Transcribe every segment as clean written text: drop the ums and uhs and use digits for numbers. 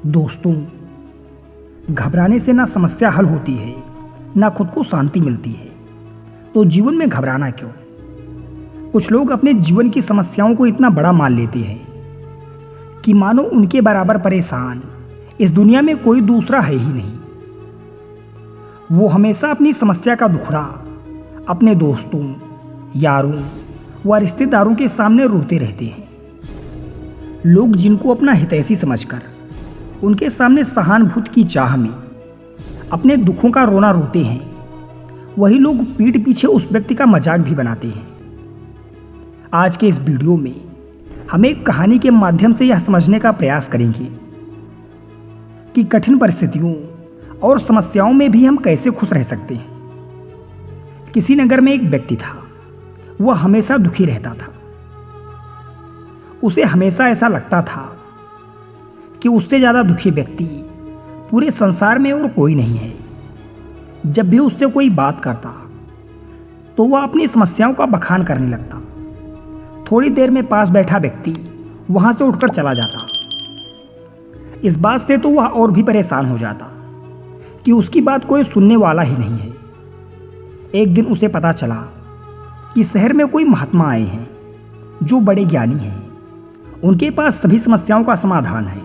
दोस्तों, घबराने से ना समस्या हल होती है, ना खुद को शांति मिलती है। तो जीवन में घबराना क्यों? कुछ लोग अपने जीवन की समस्याओं को इतना बड़ा मान लेते हैं कि मानो उनके बराबर परेशान इस दुनिया में कोई दूसरा है ही नहीं। वो हमेशा अपनी समस्या का दुखड़ा अपने दोस्तों, यारों व रिश्तेदारों के सामने रोते रहते हैं। लोग जिनको अपना हितैषी समझकर उनके सामने सहानुभूति की चाह में अपने दुखों का रोना रोते हैं, वही लोग पीठ पीछे उस व्यक्ति का मजाक भी बनाते हैं। आज के इस वीडियो में हम एक कहानी के माध्यम से यह समझने का प्रयास करेंगे कि कठिन परिस्थितियों और समस्याओं में भी हम कैसे खुश रह सकते हैं। किसी नगर में एक व्यक्ति था। वह हमेशा दुखी रहता था। उसे हमेशा ऐसा लगता था कि उससे ज़्यादा दुखी व्यक्ति पूरे संसार में और कोई नहीं है। जब भी उससे कोई बात करता तो वह अपनी समस्याओं का बखान करने लगता। थोड़ी देर में पास बैठा व्यक्ति वहां से उठकर चला जाता। इस बात से तो वह और भी परेशान हो जाता कि उसकी बात कोई सुनने वाला ही नहीं है। एक दिन उसे पता चला कि शहर में कोई महात्मा आए हैं जो बड़े ज्ञानी हैं। उनके पास सभी समस्याओं का समाधान है।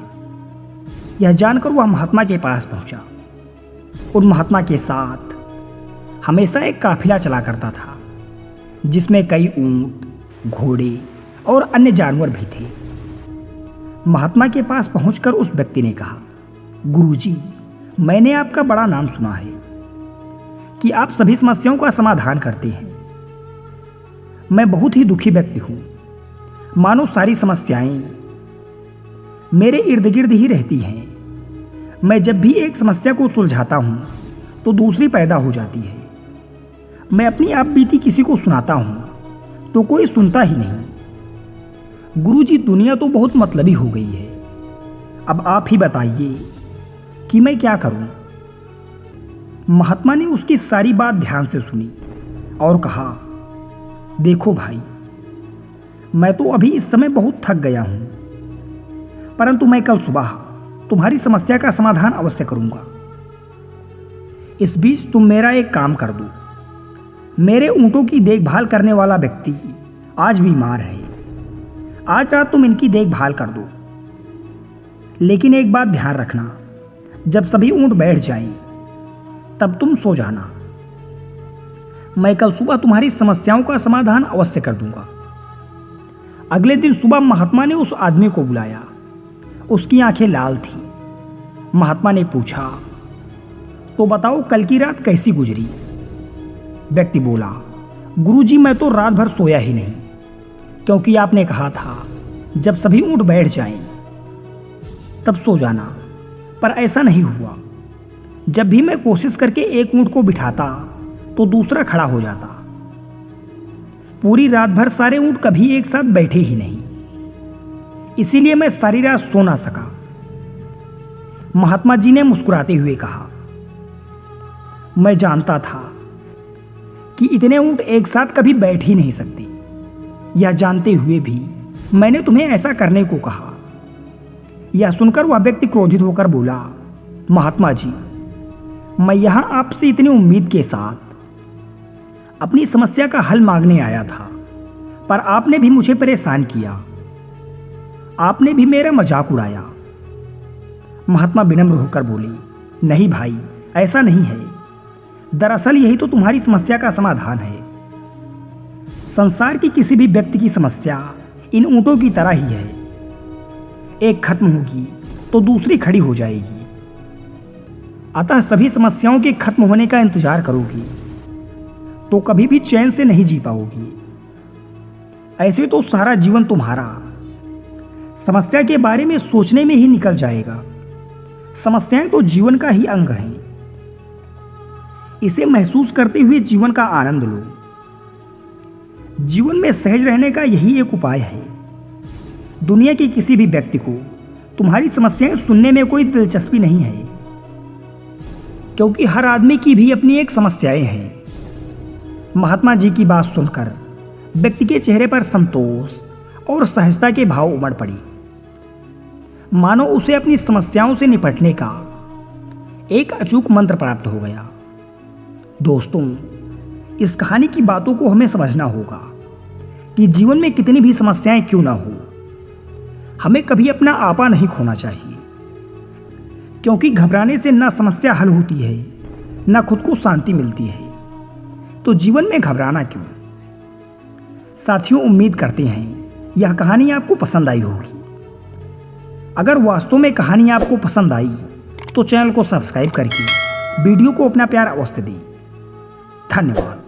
यह जानकर वह महात्मा के पास पहुंचा। उन महात्मा के साथ हमेशा एक काफिला चला करता था, जिसमें कई ऊंट, घोड़े और अन्य जानवर भी थे। महात्मा के पास पहुंचकर उस व्यक्ति ने कहा, गुरुजी, मैंने आपका बड़ा नाम सुना है कि आप सभी समस्याओं का समाधान करते हैं। मैं बहुत ही दुखी व्यक्ति हूं। मानो सारी समस्याएं मेरे इर्द गिर्द ही रहती हैं। मैं जब भी एक समस्या को सुलझाता हूं तो दूसरी पैदा हो जाती है। मैं अपनी आप बीती किसी को सुनाता हूं तो कोई सुनता ही नहीं। गुरुजी, दुनिया तो बहुत मतलबी हो गई है। अब आप ही बताइए कि मैं क्या करूं? महात्मा ने उसकी सारी बात ध्यान से सुनी और कहा, देखो भाई, मैं तो अभी इस समय बहुत थक गया हूं, परंतु मैं कल सुबह तुम्हारी समस्या का समाधान अवश्य करूंगा। इस बीच तुम मेरा एक काम कर दो। मेरे ऊंटों की देखभाल करने वाला व्यक्ति आज बीमार है। आज रात तुम इनकी देखभाल कर दो। लेकिन एक बात ध्यान रखना, जब सभी ऊंट बैठ जाएं, तब तुम सो जाना। मैं कल सुबह तुम्हारी समस्याओं का समाधान अवश्य कर दूंगा। अगले दिन सुबह महात्मा ने उस आदमी को बुलाया। उसकी आंखें लाल थीं। महात्मा ने पूछा, तो बताओ कल की रात कैसी गुजरी? व्यक्ति बोला, गुरुजी, मैं तो रात भर सोया ही नहीं, क्योंकि आपने कहा था जब सभी ऊंट बैठ जाएं तब सो जाना, पर ऐसा नहीं हुआ। जब भी मैं कोशिश करके एक ऊंट को बिठाता तो दूसरा खड़ा हो जाता। पूरी रात भर सारे ऊंट कभी एक साथ बैठे ही नहीं, इसीलिए मैं सारी रात सो ना सका। महात्मा जी ने मुस्कुराते हुए कहा, मैं जानता था कि इतने ऊंट एक साथ कभी बैठ ही नहीं सकते। यह जानते हुए भी मैंने तुम्हें ऐसा करने को कहा। यह सुनकर वह व्यक्ति क्रोधित होकर बोला, महात्मा जी, मैं यहां आपसे इतनी उम्मीद के साथ अपनी समस्या का हल मांगने आया था, पर आपने भी मुझे परेशान किया। आपने भी मेरा मजाक उड़ाया। महात्मा विनम्र होकर बोली, नहीं भाई, ऐसा नहीं है। दरअसल यही तो तुम्हारी समस्या का समाधान है। संसार की किसी भी व्यक्ति की समस्या इन ऊंटों की तरह ही है। एक खत्म होगी तो दूसरी खड़ी हो जाएगी। अतः सभी समस्याओं के खत्म होने का इंतजार करोगी तो कभी भी चैन से नहीं जी पाओगी। ऐसे तो सारा जीवन तुम्हारा समस्या के बारे में सोचने में ही निकल जाएगा। समस्याएं तो जीवन का ही अंग हैं। इसे महसूस करते हुए जीवन का आनंद लो। जीवन में सहज रहने का यही एक उपाय है। दुनिया के किसी भी व्यक्ति को तुम्हारी समस्याएं सुनने में कोई दिलचस्पी नहीं है, क्योंकि हर आदमी की भी अपनी एक समस्याएं हैं। महात्मा जी की बात सुनकर व्यक्ति के चेहरे पर संतोष और सहजता के भाव उमड़ पड़ी। मानो उसे अपनी समस्याओं से निपटने का एक अचूक मंत्र प्राप्त हो गया। दोस्तों, इस कहानी की बातों को हमें समझना होगा कि जीवन में कितनी भी समस्याएं क्यों ना हो, हमें कभी अपना आपा नहीं खोना चाहिए, क्योंकि घबराने से ना समस्या हल होती है ना खुद को शांति मिलती है। तो जीवन में घबराना क्यों? साथियों, उम्मीद करते हैं यह कहानी आपको पसंद आई होगी। अगर वास्तव में कहानी आपको पसंद आई तो चैनल को सब्सक्राइब करके वीडियो को अपना प्यार अवश्य दें। धन्यवाद।